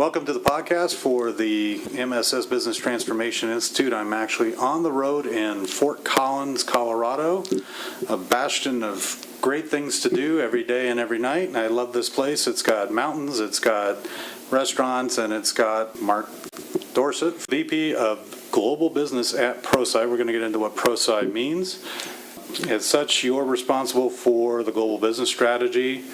Welcome to the podcast for the MSS Business Transformation Institute. I'm actually on the road in Fort Collins, Colorado, a bastion of great things to do every day and every night. And I love this place. It's got mountains, it's got restaurants, and it's got Mark Dorsett, VP of Global Business at Prosci. We're going to get into what Prosci means. As such, you're responsible for the global business strategy,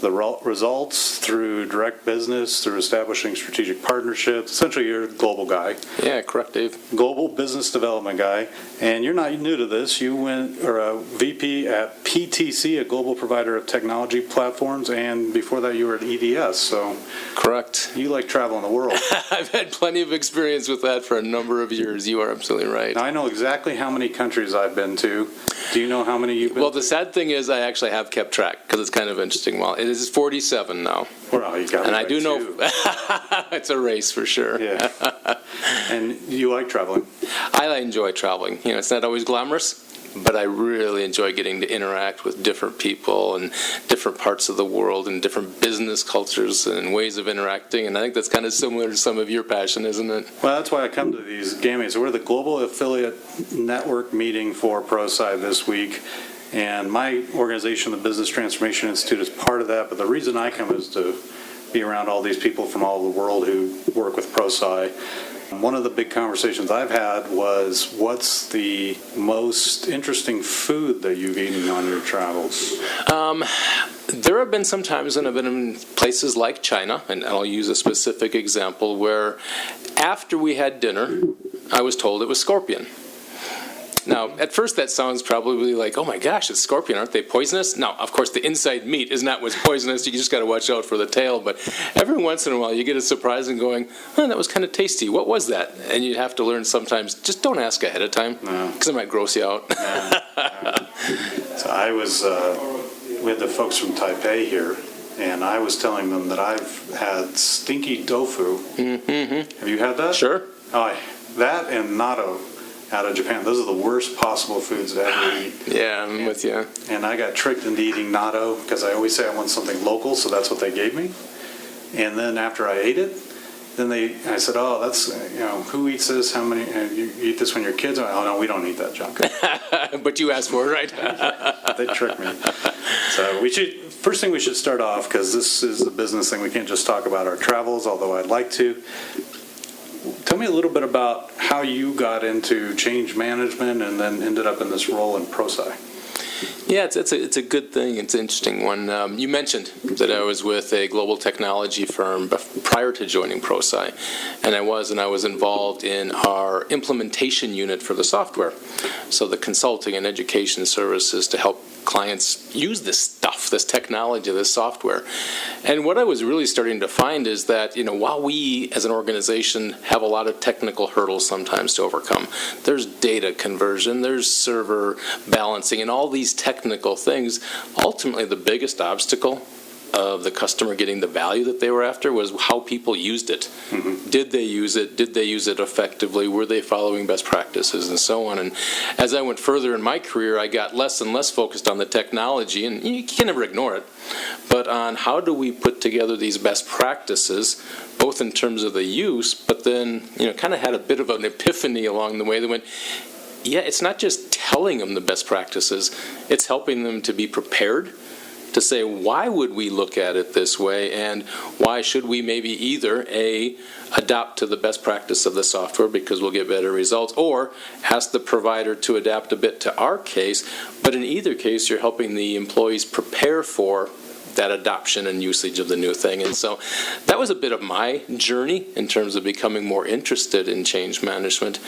the results through direct business, through establishing strategic partnerships. Essentially, you're a global guy. Yeah, correct, Dave. Global business development guy. And you're not new to this. You are a VP at PTC, a global provider of technology platforms, and before that you were at EDS. So correct. You like traveling the world. I've had plenty of experience with that for a number of years. You are absolutely right. Now, I know exactly how many countries I've been to. Do you know how many you've been Well, to? the sad thing is I actually have kept track because it's kind of interesting. Well, it is 47 now. Well, you got it. And I right, do know too. it's a race for sure. Yeah. And you like traveling? I enjoy traveling. You know, it's not always glamorous, but I really enjoy getting to interact with different people and different parts of the world and different business cultures and ways of interacting. And I think that's kind of similar to some of your passion, isn't it? Well, that's why I come to these games. So we're the Global Affiliate Network meeting for Prosci this week. And my organization, the Business Transformation Institute, is part of that. But the reason I come is to be around all these people from all over the world who work with Prosci. One of the big conversations I've had was, what's the most interesting food that you've eaten on your travels? There have been some times when I've been in places like China, and I'll use a specific example, where after we had dinner, I was told it was scorpion. Now, at first that sounds probably like, oh my gosh, it's scorpion, aren't they poisonous? No, of course the inside meat is not what's poisonous, you just got to watch out for the tail, but every once in a while you get a surprise and going, oh, that was kind of tasty, what was that? And you have to learn sometimes, just don't ask ahead of time, because it might gross you out. So I was with the folks from Taipei here, and I was telling them that I've had stinky tofu. Mm-hmm. Have you had that? Sure. Oh, that and natto out of Japan. Those are the worst possible foods to ever eat. Yeah, I'm with you. And I got tricked into eating natto because I always say I want something local, so that's what they gave me. And then after I ate it, then I said, oh, that's, who eats this? How many, you eat this when your kids are, oh no, we don't eat that junk. But you asked for it, right? They tricked me. So first thing we should start off, because this is a business thing, we can't just talk about our travels, although I'd like to. Tell me a little bit about how you got into change management and then ended up in this role in Prosci. Yeah, it's a good thing. It's an interesting one. You mentioned that I was with a global technology firm prior to joining Prosci, and I was involved in our implementation unit for the software. So the consulting and education services to help clients use this stuff, this technology, this software. And what I was really starting to find is that, while we as an organization have a lot of technical hurdles sometimes to overcome, there's data conversion, there's server balancing, and all these technical things, ultimately the biggest obstacle of the customer getting the value that they were after was how people used it. Mm-hmm. Did they use it? Did they use it effectively? Were they following best practices and so on? And as I went further in my career, I got less and less focused on the technology, and you can never ignore it, but on how do we put together these best practices, both in terms of the use, but then, kind of had a bit of an epiphany along the way that went, yeah, it's not just telling them the best practices, it's helping them to be prepared to say, why would we look at it this way, and why should we maybe either adapt to the best practice of the software because we'll get better results, or ask the provider to adapt a bit to our case. But in either case, you're helping the employees prepare for that adoption and usage of the new thing. And so that was a bit of my journey in terms of becoming more interested in change management.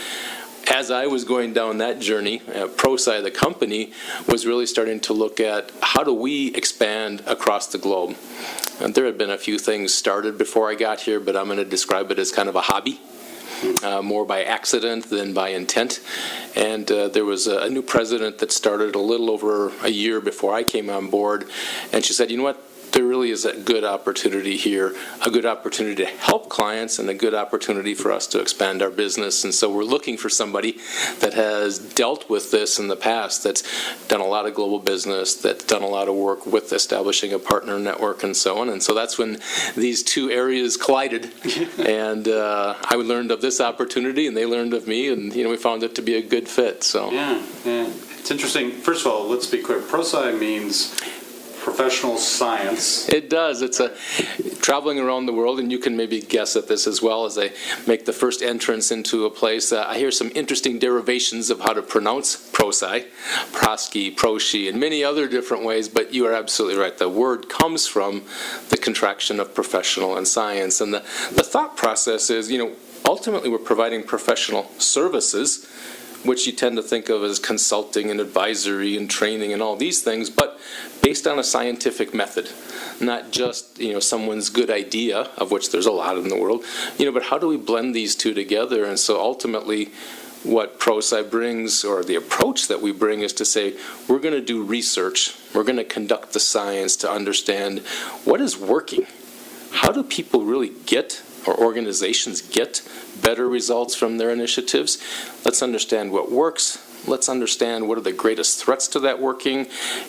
As I was going down that journey, Prosci, the company, was really starting to look at how do we expand across the globe. And there had been a few things started before I got here, but I'm going to describe it as kind of a hobby, more by accident than by intent. And there was a new president that started a little over a year before I came on board, and she said, you know what? there really is a good opportunity here, a good opportunity to help clients and a good opportunity for us to expand our business. And so we're looking for somebody that has dealt with this in the past, that's done a lot of global business, that's done a lot of work with establishing a partner network and so on. And so that's when these two areas collided. And I learned of this opportunity and they learned of me, and we found it to be a good fit. So yeah. It's interesting. First of all, let's be clear. Prosci means professional science. it does. It's traveling around the world, and you can maybe guess at this as well as I make the first entrance into a place. I hear some interesting derivations of how to pronounce Prosci, Prosci, Prosci, and many other different ways, but you are absolutely right. The word comes from the contraction of professional and science, and the thought process is, ultimately we're providing professional services, which you tend to think of as consulting and advisory and training and all these things, but based on a scientific method, not just someone's good idea, of which there's a lot in the world, but how do we blend these two together? And so ultimately what Prosci brings, or the approach that we bring, is to say we're going to do research, we're going to conduct the science to understand what is working. How do people really get, or organizations get, better results from their initiatives? Let's understand what works. Let's understand what are the greatest threats to that working,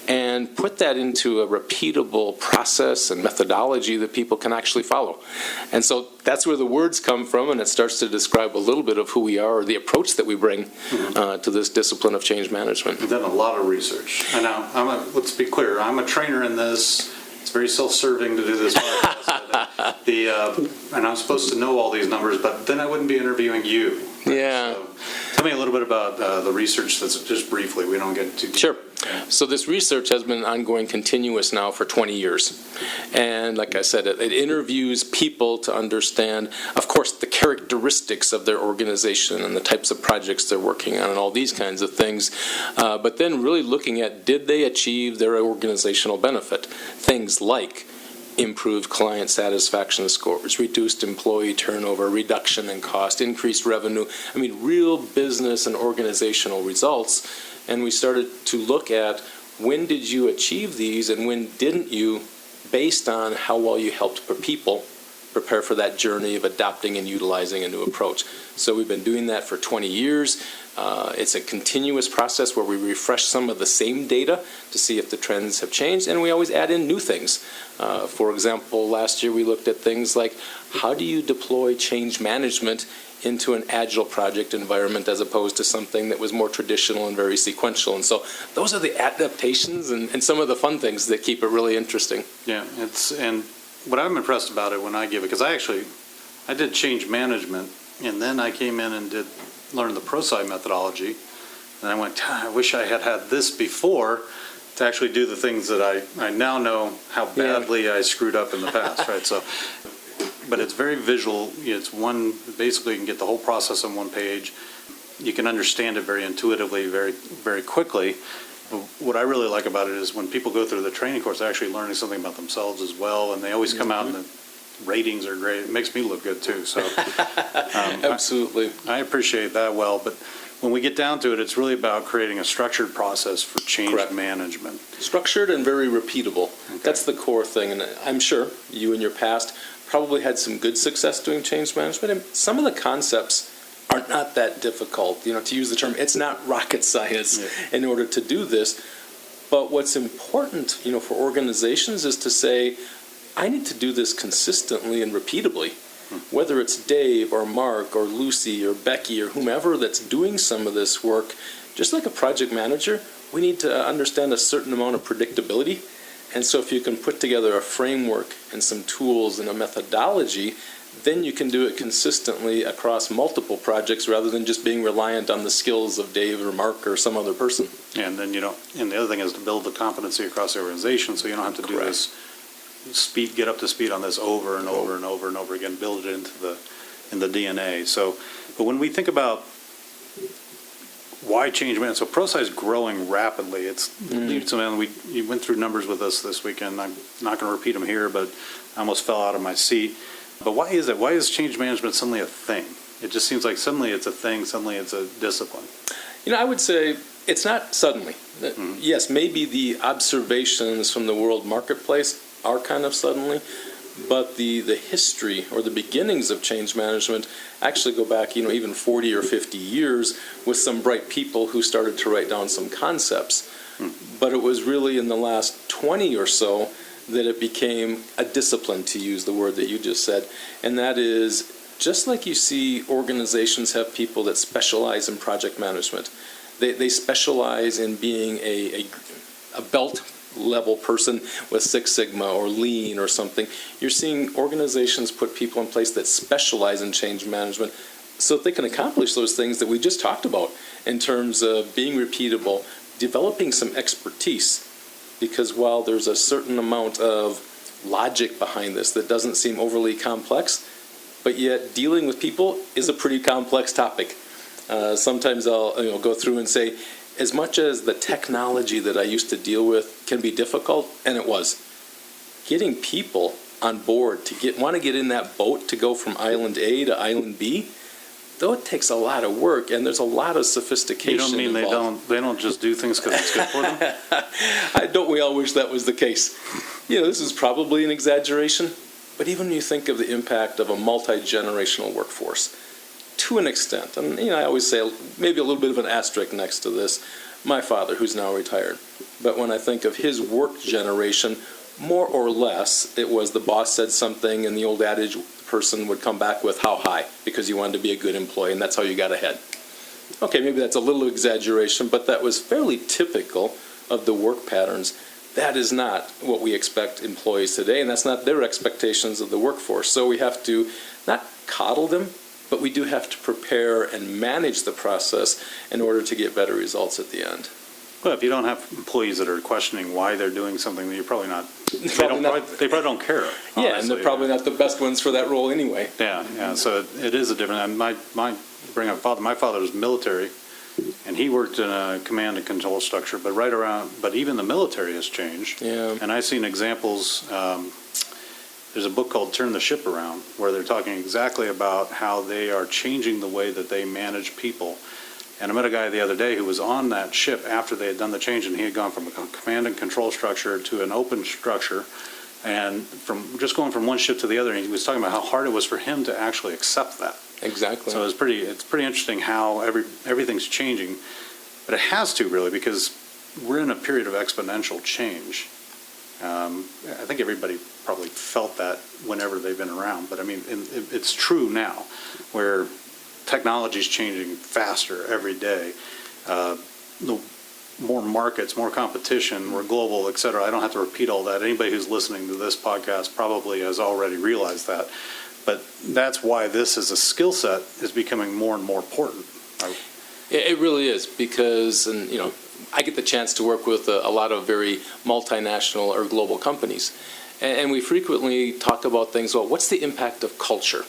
and put that into a repeatable process and methodology that people can actually follow. And so that's where the words come from, and it starts to describe a little bit of who we are, or the approach that we bring to this discipline of change management. You've done a lot of research. I know. Let's be clear. I'm a trainer in this. It's very self-serving to do this podcast. And I'm supposed to know all these numbers, but then I wouldn't be interviewing you. Right? Yeah. So, tell me a little bit about the research. That's just briefly. We don't get too deep. Sure. So this research has been ongoing, continuous now for 20 years. And like I said, it interviews people to understand, of course, the characteristics of their organization and the types of projects they're working on and all these kinds of things. But then really looking at, did they achieve their organizational benefit? Things like improved client satisfaction scores, reduced employee turnover, reduction in cost, increased revenue. I mean, real business and organizational results. And we started to look at, when did you achieve these and when didn't you, based on how well you helped people prepare for that journey of adopting and utilizing a new approach. So we've been doing that for 20 years. It's a continuous process where we refresh some of the same data to see if the trends have changed, and we always add in new things. For example, last year we looked at things like, how do you deploy change management into an agile project environment as opposed to something that was more traditional and very sequential? And so those are the adaptations and some of the fun things that keep it really interesting. Yeah, and what I'm impressed about it when I give it, because I did change management, and then I came in and learned the Prosci methodology, and I went, I wish I had had this before to actually do the things that I now know how badly I screwed up in the past, right? So, but it's very visual. It's basically you can get the whole process on one page. You can understand it very intuitively, very, very quickly. What I really like about it is when people go through the training course, they're actually learning something about themselves as well, and they always come out and the ratings are great. It makes me look good too. So Absolutely. I appreciate that well, but when we get down to it, it's really about creating a structured process for change management. Structured and very repeatable. Okay. That's the core thing, and I'm sure you in your past probably had some good success doing change management, and some of the concepts are not that difficult. To use the term, it's not rocket science in order to do this. But what's important, for organizations is to say, I need to do this consistently and repeatably. Whether it's Dave or Mark or Lucy or Becky or whomever that's doing some of this work, just like a project manager, we need to understand a certain amount of predictability. And so if you can put together a framework and some tools and a methodology, then you can do it consistently across multiple projects rather than just being reliant on the skills of Dave or Mark or some other person. And then and the other thing is to build the competency across the organization, so you don't have to do this get up to speed on this over and over and over and over again, build it in the DNA. So, but when we think about why change management, so Prosci is growing rapidly. You went through numbers with us this weekend. I'm not going to repeat them here, but I almost fell out of my seat. But why is it? Why is change management suddenly a thing? It just seems like suddenly it's a thing, suddenly it's a discipline. I would say it's not suddenly. Yes, maybe the observations from the world marketplace are kind of suddenly, but the history or the beginnings of change management actually go back, even 40 or 50 years with some bright people who started to write down some concepts. But it was really in the last 20 or so that it became a discipline, to use the word that you just said, and that is just like you see organizations have people that specialize in project management. They specialize in being a belt level person with Six Sigma or Lean or something. You're seeing organizations put people in place that specialize in change management so that they can accomplish those things that we just talked about in terms of being repeatable, developing some expertise. Because while there's a certain amount of logic behind this that doesn't seem overly complex, but yet dealing with people is a pretty complex topic. Sometimes I'll go through and say, as much as the technology that I used to deal with can be difficult, and it was, getting people on board to want to get in that boat to go from island A to island B, though it takes a lot of work and there's a lot of sophistication You don't mean involved. they don't just do things because it's good for them? Don't we all wish that was the case? This is probably an exaggeration, but even when you think of the impact of a multi-generational workforce, to an extent, and I always say maybe a little bit of an asterisk next to this, my father, who's now retired, but when I think of his work generation, more or less, it was the boss said something and the old adage, the person would come back with how high, because you wanted to be a good employee, and that's how you got ahead. Okay, maybe that's a little exaggeration, but that was fairly typical of the work patterns. That is not what we expect employees today, and that's not their expectations of the workforce. So we have to not coddle them, but we do have to prepare and manage the process in order to get better results at the end. Well, if you don't have employees that are questioning why they're doing something, then you're probably not. They probably don't care. Yeah, honestly. and they're probably not the best ones for that role anyway. Yeah. So it is a different. And my My father was military, and he worked in a command and control structure. But even the military has changed. Yeah. And I've seen examples. There's a book called Turn the Ship Around, where they're talking exactly about how they are changing the way that they manage people. And I met a guy the other day who was on that ship after they had done the change, and he had gone from a command and control structure to an open structure, and from just going from one ship to the other. And he was talking about how hard it was for him to actually accept that. Exactly. So it's pretty interesting how everything's changing, but it has to really, because we're in a period of exponential change. I think everybody probably felt that whenever they've been around, but I mean, it's true now, where technology is changing faster every day. The more markets, more competition, more global, et cetera. I don't have to repeat all that. Anybody who's listening to this podcast probably has already realized that. But that's why this as a skill set is becoming more and more important. It really is, because, I get the chance to work with a lot of very multinational or global companies. And we frequently talk about things, well, what's the impact of culture?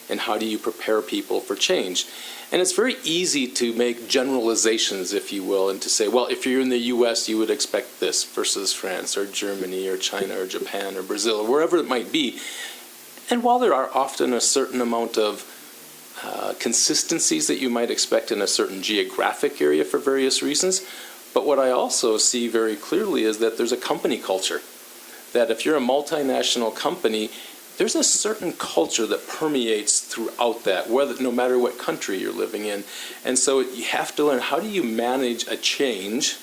And how do you prepare people for change? And it's very easy to make generalizations, if you will, and to say, well, if you're in the U.S., you would expect this versus France or Germany or China or Japan or Brazil or wherever it might be. And while there are often a certain amount of consistencies that you might expect in a certain geographic area for various reasons, but what I also see very clearly is that there's a company culture. That if you're a multinational company, there's a certain culture that permeates throughout that, no matter what country you're living in. And so you have to learn, how do you manage a change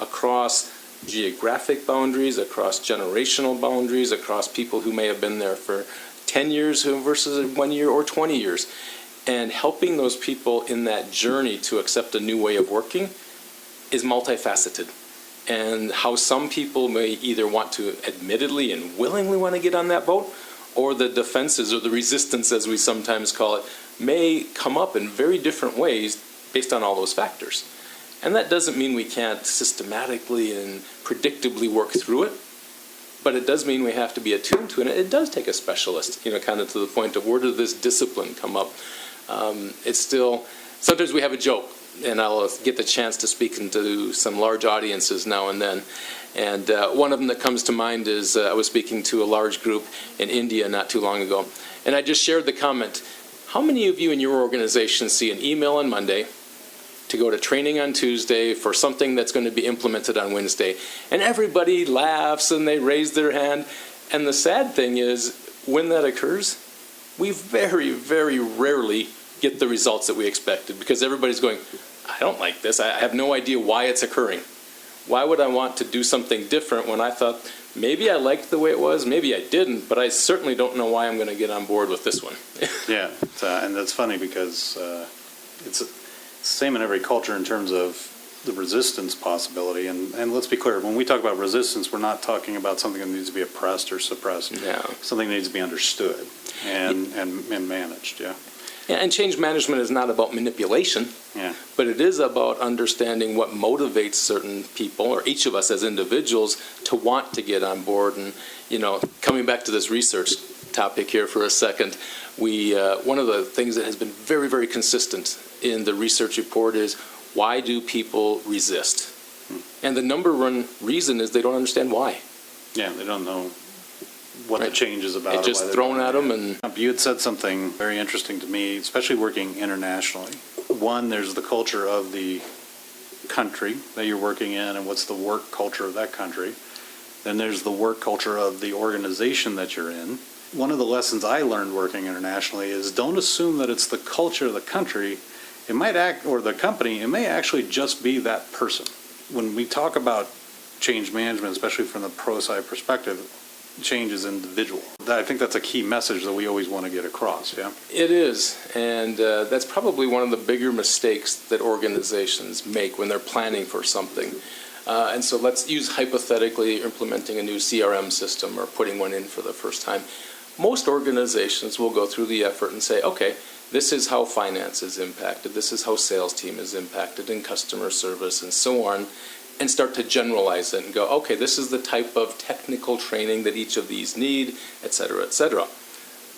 across geographic boundaries, across generational boundaries, across people who may have been there for 10 years versus 1 year or 20 years. And helping those people in that journey to accept a new way of working is multifaceted. And how some people may either want to admittedly and willingly want to get on that boat, or the defenses or the resistance, as we sometimes call it, may come up in very different ways based on all those factors. And that doesn't mean we can't systematically and predictably work through it, but it does mean we have to be attuned to it. And it does take a specialist, kind of to the point of where did this discipline come up? It's still, sometimes we have a joke, and I'll get the chance to speak into some large audiences now and then. And one of them that comes to mind is I was speaking to a large group in India not too long ago, and I just shared the comment, how many of you in your organization see an email on Monday, to go to training on Tuesday for something that's going to be implemented on Wednesday. And everybody laughs and they raise their hand. And the sad thing is, when that occurs, we very, very rarely get the results that we expected, because everybody's going, I don't like this. I have no idea why it's occurring. Why would I want to do something different when I thought maybe I liked the way it was, maybe I didn't, but I certainly don't know why I'm going to get on board with this one. Yeah, and that's funny because it's the same in every culture in terms of the resistance possibility. And let's be clear, when we talk about resistance, we're not talking about something that needs to be oppressed or suppressed. Yeah. Something that needs to be understood and managed, yeah. Yeah, and change management is not about manipulation, Yeah. but it is about understanding what motivates certain people, or each of us as individuals, to want to get on board. And, coming back to this research topic here for a second, one of the things that has been very, very consistent in the research report is, why do people resist? And the number one reason is they don't understand why. Yeah, they don't know what the change is about. It's just thrown at them. And you had said something very interesting to me, especially working internationally. One, there's the culture of the country that you're working in and what's the work culture of that country. Then there's the work culture of the organization that you're in. One of the lessons I learned working internationally is, don't assume that it's the culture of the country. It might act, or the company, it may actually just be that person. When we talk about change management, especially from the Prosci perspective, change is individual. I think that's a key message that we always want to get across, yeah? it is, and that's probably one of the bigger mistakes that organizations make when they're planning for something. And so let's use hypothetically implementing a new CRM system or putting one in for the first time. Most organizations will go through the effort and say, okay, this is how finance is impacted, this is how sales team is impacted, and customer service, and so on, and start to generalize it and go, okay, this is the type of technical training that each of these need, et cetera, et cetera.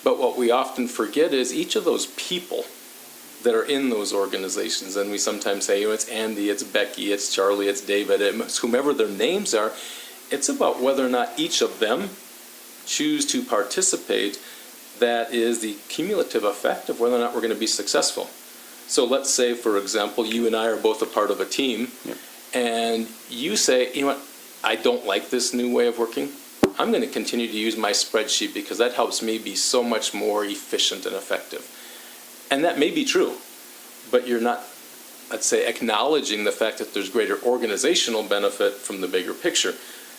But what we often forget is each of those people that are in those organizations, and we sometimes say, it's Andy, it's Becky, it's Charlie, it's David, it's whomever their names are, it's about whether or not each of them choose to participate. That is the cumulative effect of whether or not we're going to be successful. So let's say, for example, you and I are both a part of a team, Yep. and you say, what, I don't like this new way of working. I'm going to continue to use my spreadsheet because that helps me be so much more efficient and effective. And that may be true, but you're not, let's say, acknowledging the fact that there's greater organizational benefit from the bigger picture.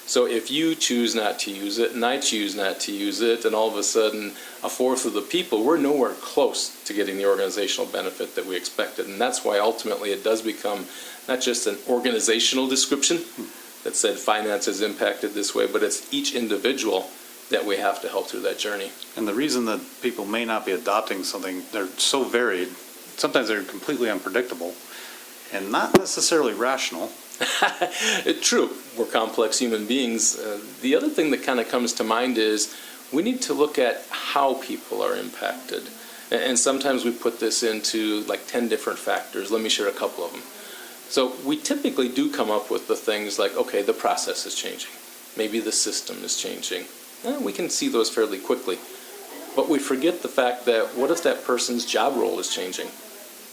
So if you choose not to use it, and I choose not to use it, and all of a sudden a fourth of the people, we're nowhere close to getting the organizational benefit that we expected. And that's why ultimately it does become not just an organizational description that said finance is impacted this way, but it's each individual that we have to help through that journey. And the reason that people may not be adopting something, they're so varied, sometimes they're completely unpredictable and not necessarily rational. True, we're complex human beings. The other thing that kind of comes to mind is we need to look at how people are impacted. And sometimes we put this into like 10 different factors. Let me share a couple of them. So we typically do come up with the things like, okay, the process is changing. Maybe the system is changing. We can see those fairly quickly. But we forget the fact that what if that person's job role is changing?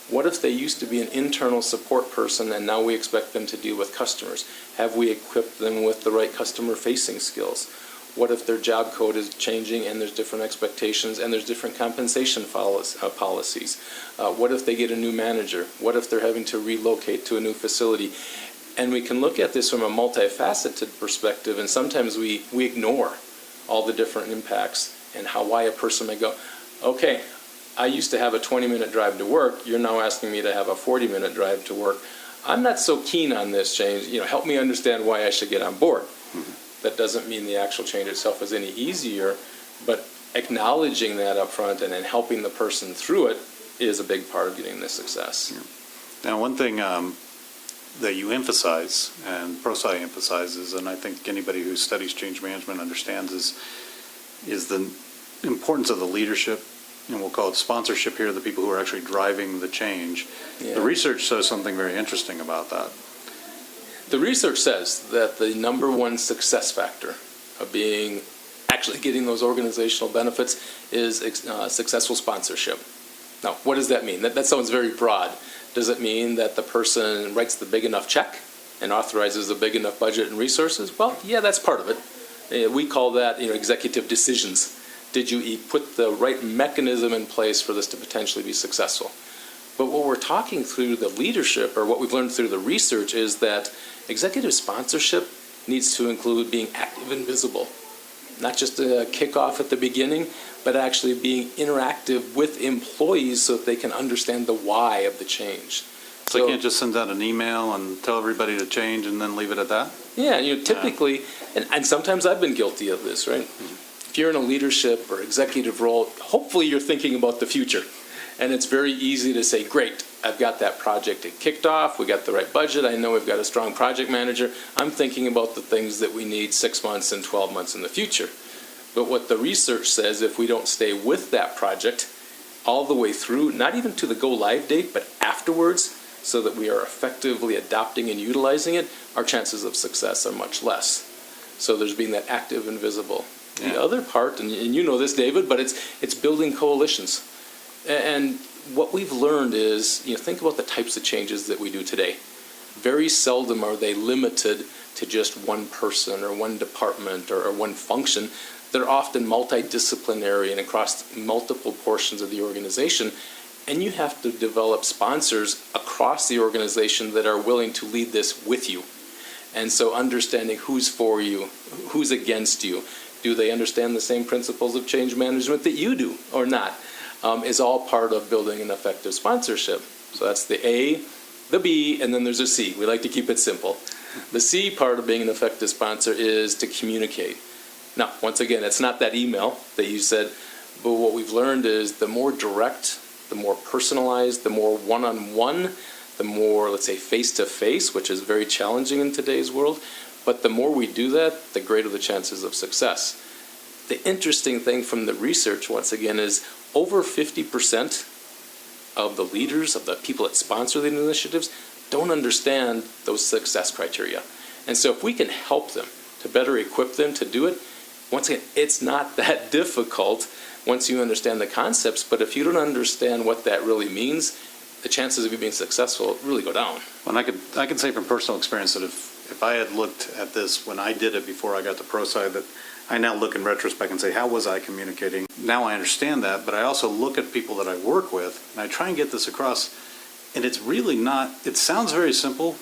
What if they used to be an internal support person and now we expect them to deal with customers? Have we equipped them with the right customer-facing skills? What if their job code is changing and there's different expectations and there's different compensation policies? What if they get a new manager? What if they're having to relocate to a new facility? And we can look at this from a multifaceted perspective, and sometimes we ignore all the different impacts and why a person may go, okay, I used to have a 20-minute drive to work. You're now asking me to have a 40-minute drive to work. I'm not so keen on this change. Help me understand why I should get on board. That doesn't mean the actual change itself is any easier, but acknowledging that up front and then helping the person through it is a big part of getting this success. Yeah. Now, one thing that you emphasize, and Prosci emphasizes, and I think anybody who studies change management understands, is the importance of the leadership, and we'll call it sponsorship here, the people who are actually driving the change. Yeah. The research says something very interesting about that. The research says that the number one success factor of actually getting those organizational benefits is successful sponsorship. Now, what does that mean? That sounds very broad Does it mean that the person writes the big enough check and authorizes a big enough budget and resources? Well, yeah, that's part of it. We call that, executive decisions. Did you put the right mechanism in place for this to potentially be successful? But what we're talking through the leadership, or what we've learned through the research, is that executive sponsorship needs to include being active and visible. Not just a kickoff at the beginning, but actually being interactive with employees so that they can understand the why of the change. So you can't just send out an email and tell everybody to change and then leave it at that? Yeah, typically, and sometimes I've been guilty of this, right? If you're in a leadership or executive role, hopefully you're thinking about the future. And it's very easy to say, great, I've got that project kicked off, we got the right budget, I know we've got a strong project manager, I'm thinking about the things that we need 6 months and 12 months in the future. But what the research says, if we don't stay with that project all the way through, not even to the go-live date, but afterwards, so that we are effectively adopting and utilizing it, our chances of success are much less. So there's being that active and visible. Yeah. The other part, and you know this, David, but it's building coalitions. And what we've learned is, think about the types of changes that we do today. Very seldom are they limited to just one person or one department or one function. They're often multidisciplinary and across multiple portions of the organization. And you have to develop sponsors across the organization that are willing to lead this with you. And so understanding who's for you, who's against you, do they understand the same principles of change management that you do or not, is all part of building an effective sponsorship. So that's the A, the B, and then there's a C. We like to keep it simple. The C part of being an effective sponsor is to communicate. Now, once again, it's not that email that you said, but what we've learned is the more direct, the more personalized, the more one-on-one, the more, let's say, face-to-face, which is very challenging in today's world, but the more we do that, the greater the chances of success. The interesting thing from the research, once again, is over 50% of the leaders, of the people that sponsor the initiatives, don't understand those success criteria. And so if we can help them to better equip them to do it, once again, it's not that difficult once you understand the concepts, but if you don't understand what that really means, the chances of you being successful really go down. Well, I can say from personal experience that if I had looked at this when I did it before I got to Prosci, that I now look in retrospect and say, how was I communicating? Now I understand that, but I also look at people that I work with, and I try and get this across, and it's really not, it sounds very simple,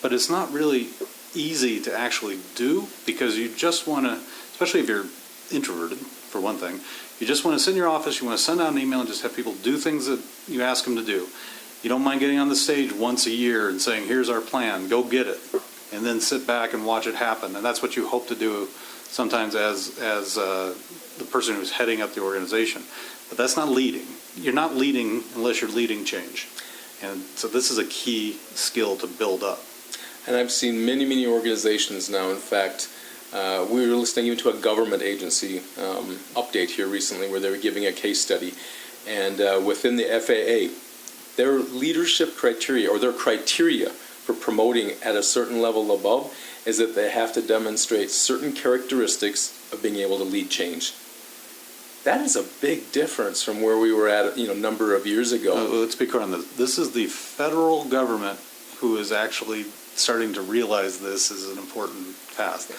but it's not really easy to actually do, because you just want to, especially if you're introverted, for one thing, you just want to sit in your office, you want to send out an email and just have people do things that you ask them to do. You don't mind getting on the stage once a year and saying, here's our plan, go get it, and then sit back and watch it happen. And that's what you hope to do sometimes as the person who's heading up the organization. But that's not leading. You're not leading unless you're leading change. And so this is a key skill to build up. And I've seen many, many organizations now. In fact, we were listening even to a government agency update here recently where they were giving a case study. And within the FAA, their leadership criteria, or their criteria for promoting at a certain level above, is that they have to demonstrate certain characteristics of being able to lead change. That is a big difference from where we were at a number of years ago. Let's be clear on this. This is the federal government who is actually starting to realize this is an important task.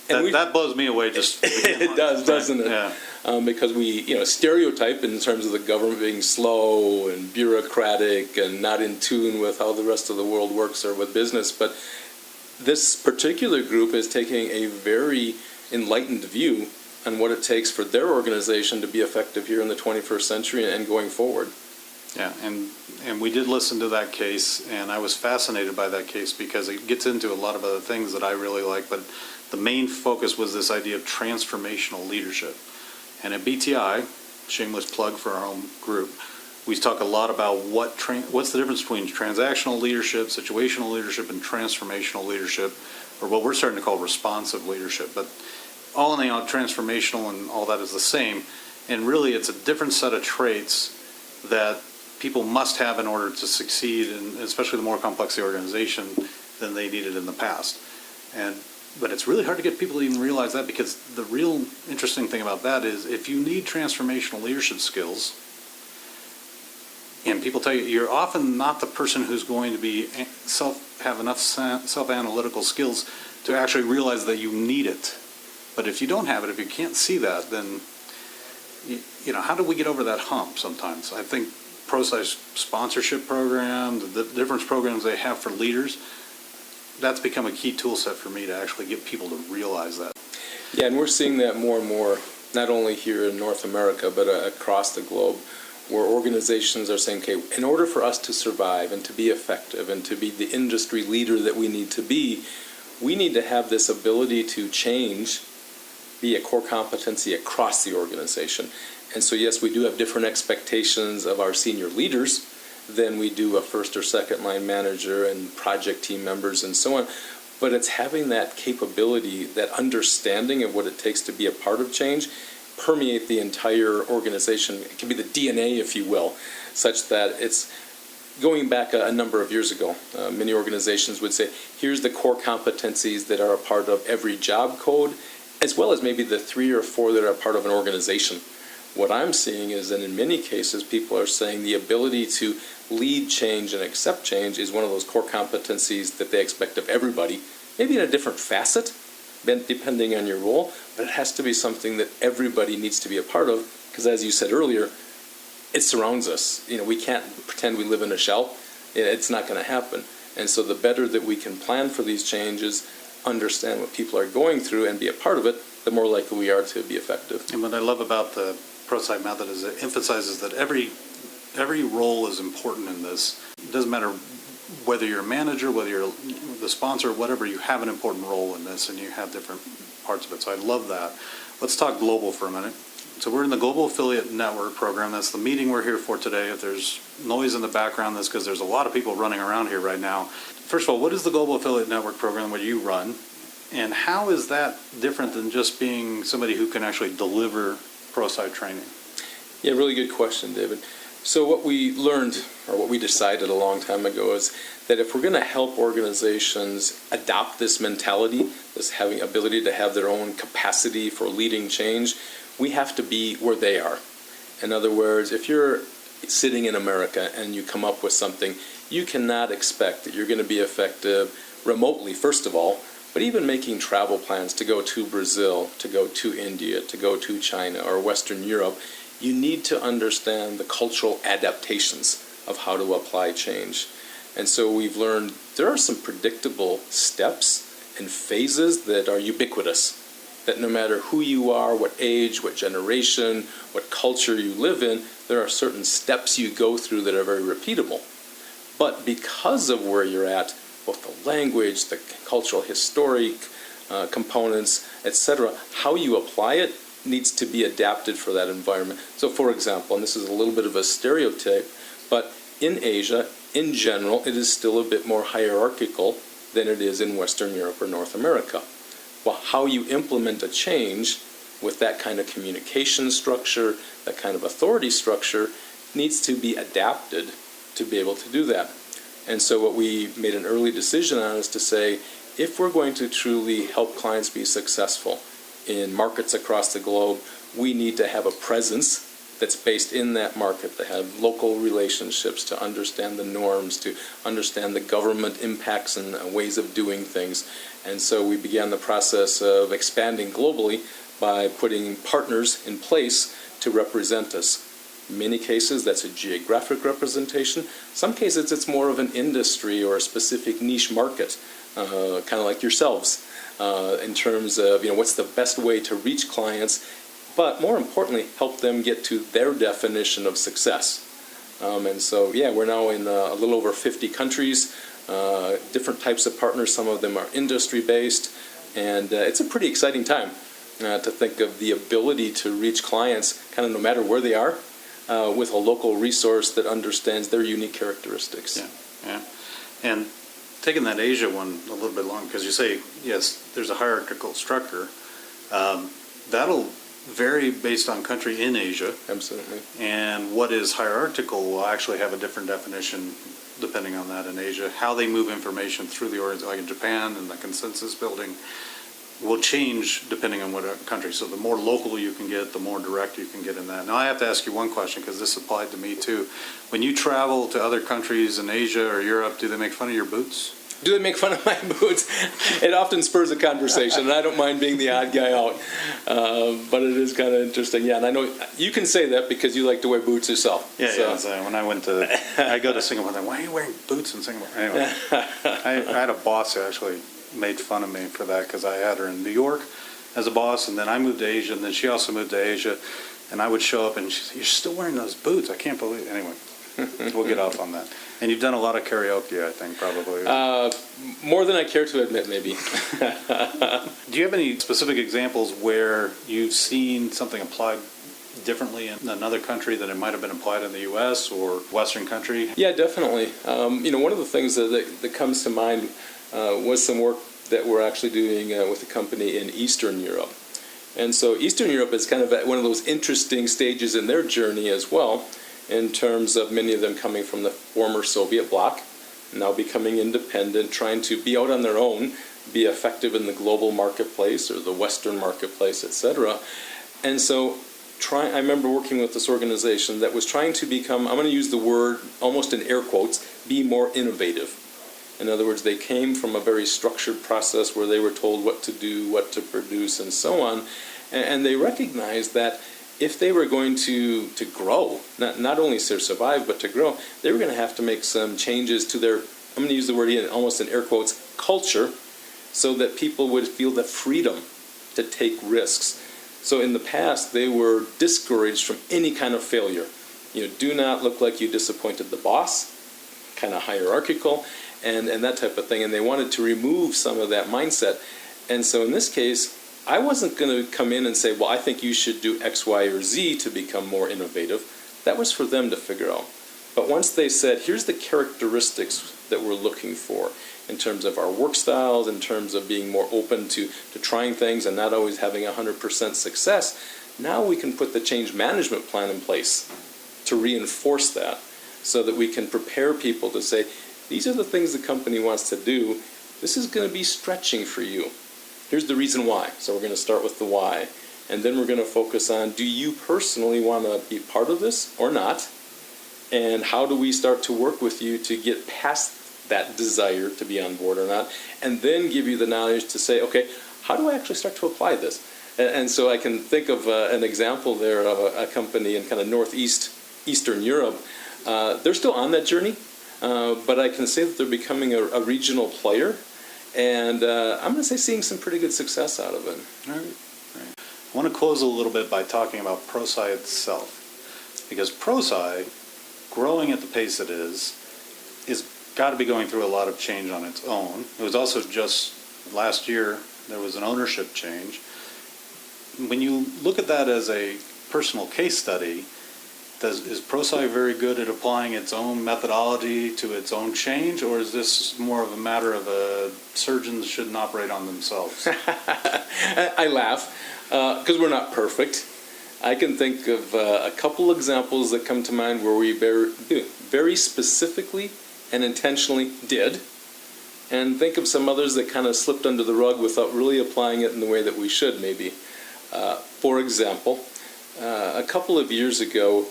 That blows me away. Just it does, doesn't it? Yeah. Because we, stereotype in terms of the government being slow and bureaucratic and not in tune with how the rest of the world works or with business. But this particular group is taking a very enlightened view on what it takes for their organization to be effective here in the 21st century and going forward. Yeah, and we did listen to that case, and I was fascinated by that case because it gets into a lot of other things that I really like, but the main focus was this idea of transformational leadership. And at BTI, shameless plug for our own group, we talk a lot about what's the difference between transactional leadership, situational leadership, and transformational leadership, or what we're starting to call responsive leadership. But all in all, transformational and all that is the same, and really it's a different set of traits that people must have in order to succeed, and especially the more complex the organization, than they needed in the past. But it's really hard to get people to even realize that, because the real interesting thing about that is if you need transformational leadership skills, and people tell you, you're often not the person who's going to be have enough self-analytical skills to actually realize that you need it. But if you don't have it, if you can't see that, then, you know, how do we get over that hump sometimes? I think Prosci's sponsorship program, the different programs they have for leaders, that's become a key tool set for me to actually get people to realize that. Yeah, and we're seeing that more and more, not only here in North America, but across the globe, where organizations are saying, okay, in order for us to survive and to be effective and to be the industry leader that we need to be, we need to have this ability to change be a core competency across the organization. And so, yes, we do have different expectations of our senior leaders than we do a first or second line manager and project team members and so on. But it's having that capability, that understanding of what it takes to be a part of change, permeate the entire organization. It can be the DNA, if you will, such that it's going back a number of years ago. Many organizations would say, here's the core competencies that are a part of every job code, as well as maybe the 3 or 4 that are part of an organization. What I'm seeing is that in many cases, people are saying the ability to lead change and accept change is one of those core competencies that they expect of everybody, maybe in a different facet, depending on your role, but it has to be something that everybody needs to be a part of, because as you said earlier, it surrounds us. You know, we can't pretend we live in a shell. It's not going to happen. And so the better that we can plan for these changes, understand what people are going through, and be a part of it, the more likely we are to be effective. And what I love about the Prosci method is it emphasizes that every role is important in this. It doesn't matter whether you're a manager, whether you're the sponsor, whatever, you have an important role in this, and you have different parts of it. So I love that. Let's talk global for a minute. So we're in the Global Affiliate Network program. That's the meeting we're here for today. If there's noise in the background, that's because there's a lot of people running around here right now. First of all, what is the Global Affiliate Network program that you run? And how is that different than just being somebody who can actually deliver Prosci training? Yeah, really good question, David. So what we learned, or what we decided a long time ago, is that if we're going to help organizations adopt this mentality, this having ability to have their own capacity for leading change, we have to be where they are. In other words, if you're sitting in America and you come up with something, you cannot expect that you're going to be effective remotely, first of all, but even making travel plans to go to Brazil, to go to India, to go to China or Western Europe, you need to understand the cultural adaptations of how to apply change. And so we've learned there are some predictable steps and phases that are ubiquitous, that no matter who you are, what age, what generation, what culture you live in, there are certain steps you go through that are very repeatable. But because of where you're at, both the language, the cultural historic components, etc., how you apply it needs to be adapted for that environment. So for example, and this is a little bit of a stereotype, but in Asia, in general, it is still a bit more hierarchical than it is in Western Europe or North America. Well, how you implement a change with that kind of communication structure, that kind of authority structure, needs to be adapted to be able to do that. And so what we made an early decision on is to say, if we're going to truly help clients be successful in markets across the globe, we need to have a presence that's based in that market, to have local relationships, to understand the norms, to understand the government impacts and ways of doing things. And so we began the process of expanding globally by putting partners in place to represent us. In many cases, that's a geographic representation. Some cases, it's more of an industry or a specific niche market, kind of like yourselves, in terms of what's the best way to reach clients, but more importantly, help them get to their definition of success. And so, yeah, we're now in a little over 50 countries, different types of partners. Some of them are industry-based, and it's a pretty exciting time to think of the ability to reach clients kind of no matter where they are, with a local resource that understands their unique characteristics. Yeah. And taking that Asia one a little bit long, because you say, yes, there's a hierarchical structure. That'll vary based on country in Asia. Absolutely. And what is hierarchical will actually have a different definition depending on that in Asia. How they move information through the organization, like in Japan and the consensus building, will change depending on what country. So the more local you can get, the more direct you can get in that. Now, I have to ask you one question, because this applied to me too. When you travel to other countries in Asia or Europe, do they make fun of your boots? Do they make fun of my boots? It often spurs a conversation, and I don't mind being the odd guy out. But it is kind of interesting. Yeah, and I know you can say that because you like to wear boots yourself. Yeah, So- yeah. So when I go to Singapore, they're like, why are you wearing boots in Singapore? Anyway, I had a boss who actually made fun of me for that, because I had her in New York as a boss, and then I moved to Asia, and then she also moved to Asia, and I would show up, and she said, you're still wearing those boots. I can't believe it. Anyway, we'll get off on that. And you've done a lot of karaoke, I think, probably. More than I care to admit, maybe. Do you have any specific examples where you've seen something applied differently in another country than it might have been applied in the U.S. or Western country? Yeah, definitely. One of the things that comes to mind was some work that we're actually doing with a company in Eastern Europe. And so Eastern Europe is kind of at one of those interesting stages in their journey as well, in terms of many of them coming from the former Soviet bloc, now becoming independent, trying to be out on their own, be effective in the global marketplace or the Western marketplace, etc. And so I remember working with this organization that was trying to become, I'm going to use the word almost in air quotes, be more innovative. In other words, they came from a very structured process where they were told what to do, what to produce, and so on. And they recognized that if they were going to grow, not only to survive, but to grow, they were going to have to make some changes to their, I'm going to use the word again, almost in air quotes, culture, so that people would feel the freedom to take risks. So in the past, they were discouraged from any kind of failure. Do not look like you disappointed the boss, kind of hierarchical, and that type of thing. And they wanted to remove some of that mindset. And so in this case, I wasn't going to come in and say, well, I think you should do X, Y, or Z to become more innovative. That was for them to figure out. But once they said, here's the characteristics that we're looking for in terms of our work styles, in terms of being more open to trying things and not always having 100% success, now we can put the change management plan in place to reinforce that so that we can prepare people to say, these are the things the company wants to do. This is going to be stretching for you. Here's the reason why. So we're going to start with the why. And then we're going to focus on, do you personally want to be part of this or not? And how do we start to work with you to get past that desire to be on board or not? And then give you the knowledge to say, okay, how do I actually start to apply this? And so I can think of an example there of a company in kind of Eastern Europe. They're still on that journey, but I can say that they're becoming a regional player. And I'm going to say seeing some pretty good success out of it. All right. I want to close a little bit by talking about Prosci itself. Because Prosci, growing at the pace it is got to be going through a lot of change on its own. It was also just last year, there was an ownership change. When you look at that as a personal case study, is Prosci very good at applying its own methodology to its own change, or is this more of a matter of surgeons shouldn't operate on themselves? I laugh because we're not perfect. I can think of a couple examples that come to mind where we very specifically and intentionally did, and think of some others that kind of slipped under the rug without really applying it in the way that we should maybe. For example, a couple of years ago,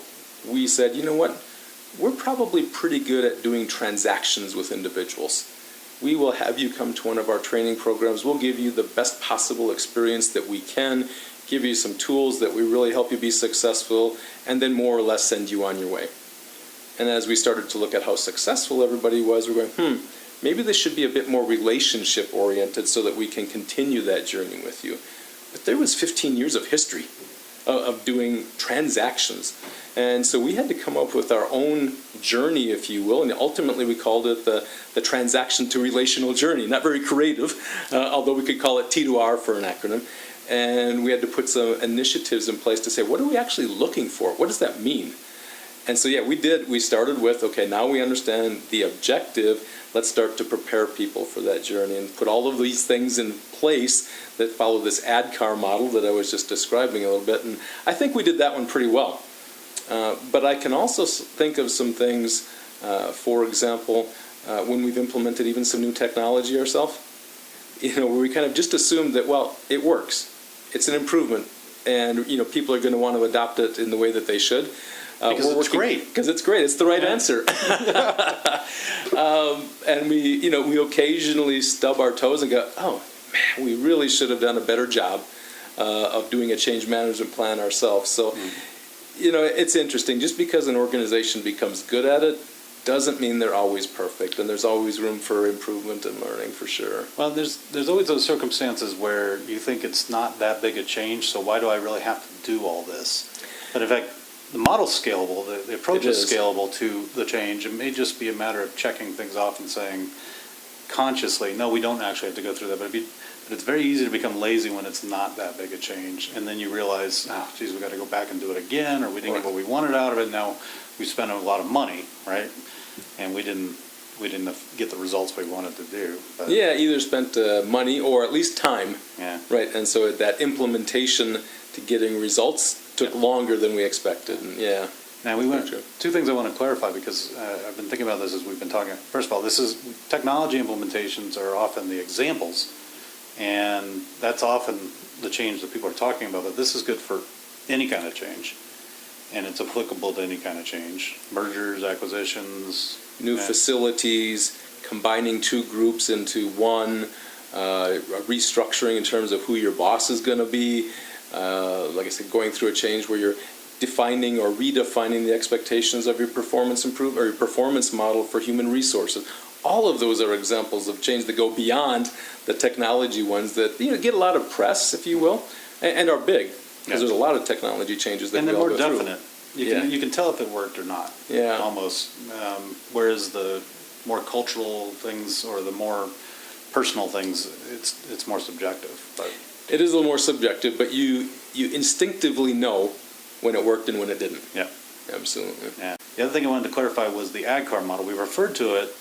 we said, you know what, we're probably pretty good at doing transactions with individuals. We will have you come to one of our training programs. We'll give you the best possible experience that we can, give you some tools that we really help you be successful, and then more or less send you on your way. And as we started to look at how successful everybody was, we're going, maybe this should be a bit more relationship oriented so that we can continue that journey with you. But there was 15 years of history of doing transactions. And so we had to come up with our own journey, if you will, and ultimately we called it the transaction to relational journey. Not very creative, although we could call it T2R for an acronym. And we had to put some initiatives in place to say, what are we actually looking for? What does that mean? And so, yeah, we did. We started with, okay, now we understand the objective. Let's start to prepare people for that journey and put all of these things in place that follow this ADKAR model that I was just describing a little bit. And I think we did that one pretty well. But I can also think of some things, for example, when we've implemented even some new technology ourselves. where we kind of just assumed that, well, it works. It's an improvement. And, people are going to want to adopt it in the way that they should. Because it's great. Because it's great. It's the right answer. And we occasionally stub our toes and go, oh, man, we really should have done a better job of doing a change management plan ourselves. So, it's interesting. Just because an organization becomes good at it doesn't mean they're always perfect, and there's always room for improvement and learning, for sure. Well, there's always those circumstances where you think it's not that big a change, so why do I really have to do all this? But in fact, the model's scalable, the approach is scalable to the change. It may just be a matter of checking things off and saying consciously, no, we don't actually have to go through that. But it's very easy to become lazy when it's not that big a change, and then you realize, oh, geez, we got to go back and do it again, or we didn't get what we wanted out of it. Now we spent a lot of money, right? And we didn't get the results we wanted to do. But, yeah, either spent money or at least time. Yeah. Right, and so that implementation to getting results took longer than we expected. And yeah. Now two things I want to clarify, because I've been thinking about this as we've been talking. First of all, technology implementations are often the examples, and that's often the change that people are talking about. But this is good for any kind of change. And it's applicable to any kind of change. Mergers, acquisitions. New facilities, combining two groups into one, restructuring in terms of who your boss is going to be. Like I said, going through a change where you're defining or redefining the expectations of your performance your performance model for human resources. All of those are examples of change that go beyond the technology ones that get a lot of press, if you will, and are big. Because there's a lot of technology changes that and we they're all more go definite. through. You can tell if it worked or not. Yeah. Almost. Whereas the more cultural things or the more personal things, it's more subjective. But it is a little more subjective, but you instinctively know when it worked and when it didn't. Yeah. Absolutely. Yeah. The other thing I wanted to clarify was the ADKAR model. We referred to it.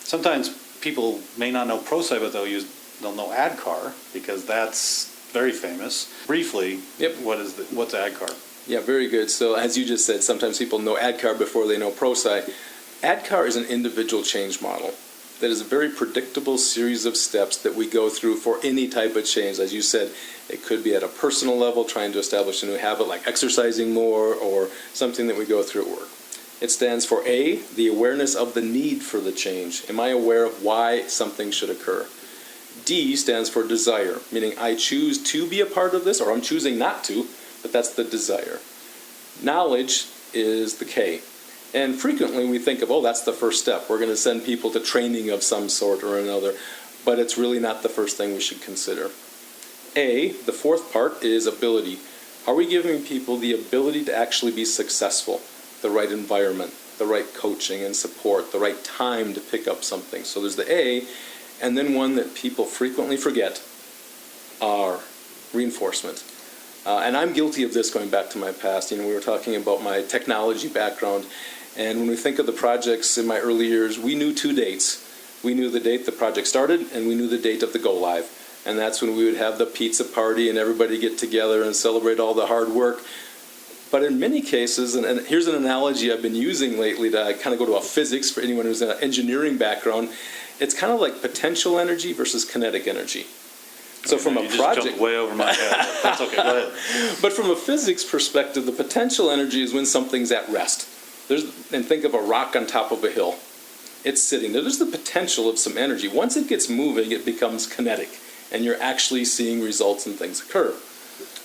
Sometimes people may not know Prosci, but they'll know ADKAR, because that's very famous. Briefly, what's ADKAR? Yeah, very good. So as you just said, sometimes people know ADKAR before they know Prosci. ADKAR is an individual change model that is a very predictable series of steps that we go through for any type of change. As you said, it could be at a personal level, trying to establish a new habit like exercising more, or something that we go through at work. It stands for A, the awareness of the need for the change. Am I aware of why something should occur? D stands for desire, meaning I choose to be a part of this, or I'm choosing not to, but that's the desire. Knowledge is the K. And frequently we think of, that's the first step. We're going to send people to training of some sort or another, but it's really not the first thing we should consider. A, the fourth part, is ability. Are we giving people the ability to actually be successful? The right environment, the right coaching and support, the right time to pick up something. So there's the A. And then one that people frequently forget, R, reinforcement. And I'm guilty of this going back to my past. We were talking about my technology background. And when we think of the projects in my early years, we knew two dates. We knew the date the project started, and we knew the date of the go live. And that's when we would have the pizza party and everybody get together and celebrate all the hard work. But in many cases, and here's an analogy I've been using lately to kind of go to a physics for anyone who's in an engineering background. It's kind of like potential energy versus kinetic energy. So from a just project, jumped way over my head. That's okay. Go ahead. But from a physics perspective, the potential energy is when something's at rest. And think of a rock on top of a hill. It's sitting there. There's the potential of some energy. Once it gets moving, it becomes kinetic, and you're actually seeing results and things occur.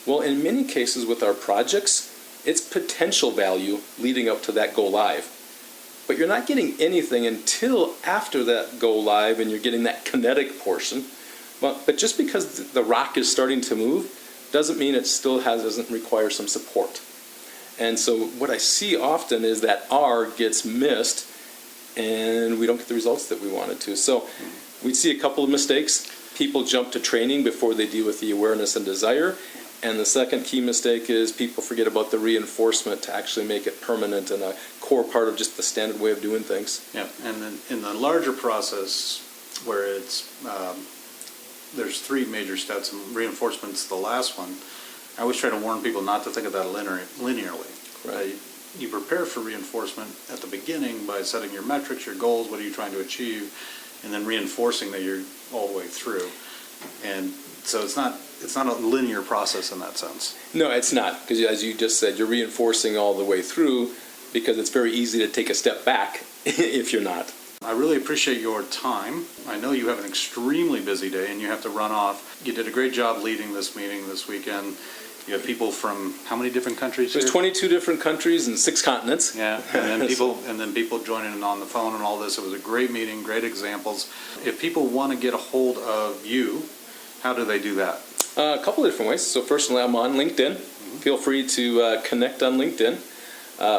Well, in many cases with our projects, it's potential value leading up to that go live. But you're not getting anything until after that go live, and you're getting that kinetic portion. But just because the rock is starting to move doesn't mean it still doesn't require some support. And so what I see often is that R gets missed, and we don't get the results that we wanted to. So we see a couple of mistakes. People jump to training before they deal with the awareness and desire. And the second key mistake is people forget about the reinforcement to actually make it permanent and a core part of just the standard way of doing things. Yeah, and then in the larger process where it's there's three major steps, and reinforcement's the last one. I always try to warn people not to think of that linearly. Right. You prepare for reinforcement at the beginning by setting your metrics, your goals, what are you trying to achieve, and then reinforcing that you're all the way through. And so it's not a linear process in that sense. No, it's not, because as you just said, you're reinforcing all the way through, because it's very easy to take a step back if you're not. I really appreciate your time. I know you have an extremely busy day and you have to run off. You did a great job leading this meeting this weekend. You have people from how many different countries here? There's 22 different countries and 6 continents. Yeah, and then people joining in on the phone and all this. It was a great meeting, great examples. If people want to get a hold of you, how do they do that? A couple of different ways. So first, I'm on LinkedIn. Feel free to connect on LinkedIn.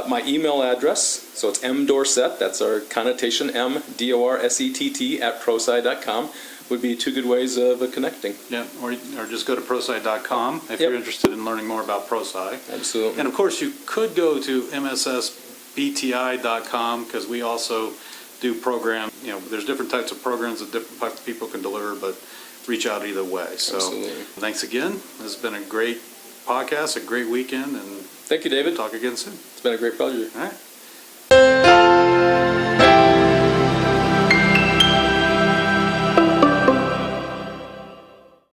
My email address, so it's mdorsett, that's our connotation, MDORSETT @prosci.com, would be 2 good ways of connecting. Yeah, or just go to prosci.com if you're interested in learning more about Prosci. Absolutely. And of course, you could go to mssbti.com, because we also do program, there's different types of programs that different types of people can deliver, but reach out either way. So Absolutely. Thanks again. This has been a great podcast, a great weekend, and Thank you, David. talk again soon. It's been a great pleasure. All right.